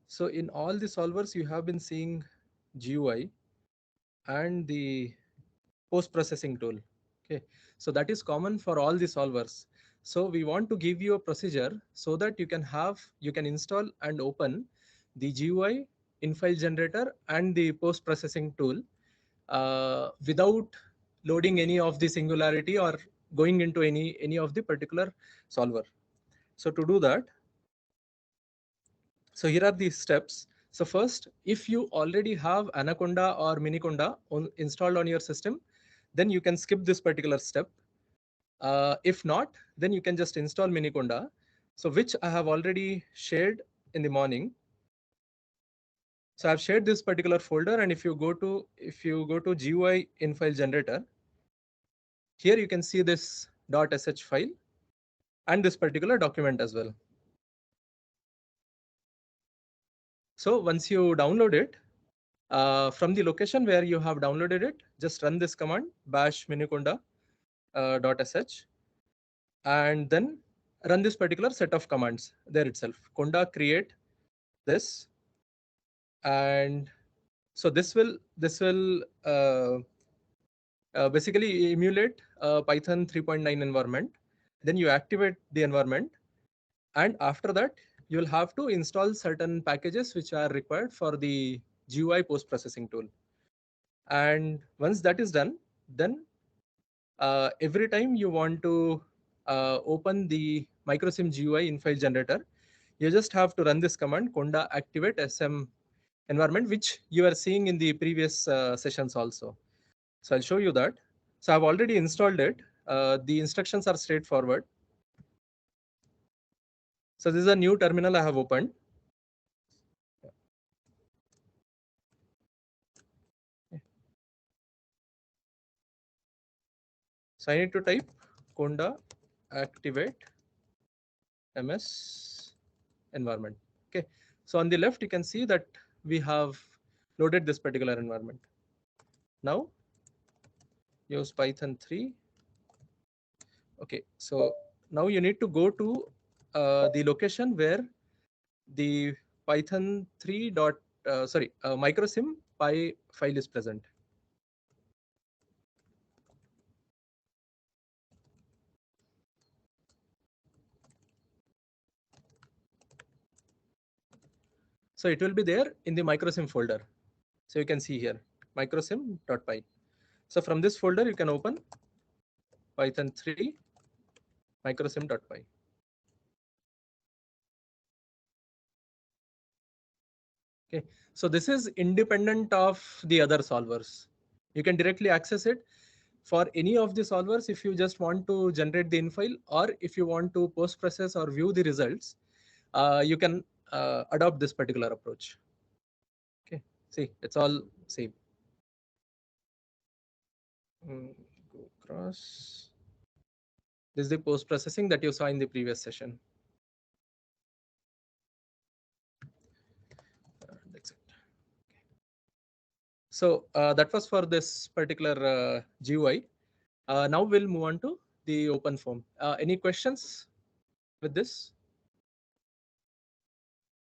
So in all the solvers, you have been seeing GUI and the post-processing tool. Okay, so that is common for all the solvers. So we want to give you a procedure so that you can install and open the GUI, Infile generator, and the post-processing tool without loading any of the Singularity or going into any of the particular solver. So to do that, so here are the steps. So first, if you already have Anaconda or Miniconda installed on your system, then you can skip this particular step. If not, then you can just install Miniconda, so which I have already shared in the morning. So I've shared this particular folder, and if you go to GUI Infile generator, here you can see this .sh file and this particular document as well. So once you download it, from the location where you have downloaded it, just run this command bash miniconda .sh, and then run this particular set of commands there itself. Conda create this, and so this will basically emulate Python 3.9 environment. Then you activate the environment, and after that you will have to install certain packages which are required for the GUI post processing tool. And once that is done, then every time you want to open the MicroSim GUI Infile generator, you just have to run this command conda activate sm environment, which you are seeing in the previous sessions also. So I'll show you that. So I've already installed it. The instructions are straightforward. So this is a new terminal I have opened. So I need to type conda activate ms environment. Okay. So on the left, you can see that we have loaded this particular environment. Now use Python 3. Okay. So now you need to go to the location where the Python 3 dot microsim py file is present. So it will be there in the microsim folder. So you can see here microsim.py. So from this folder you can open Python 3 microsim.py. Okay, so this is independent of the other solvers. You can directly access it for any of the solvers if you just want to generate the infile, or if you want to post process or view the results, you can adopt this particular approach. Okay, see, it's all same. Go across. This is the post processing that you saw in the previous session. That's it. So that was for this particular GUI. Now we'll move on to the open form. Any questions with this?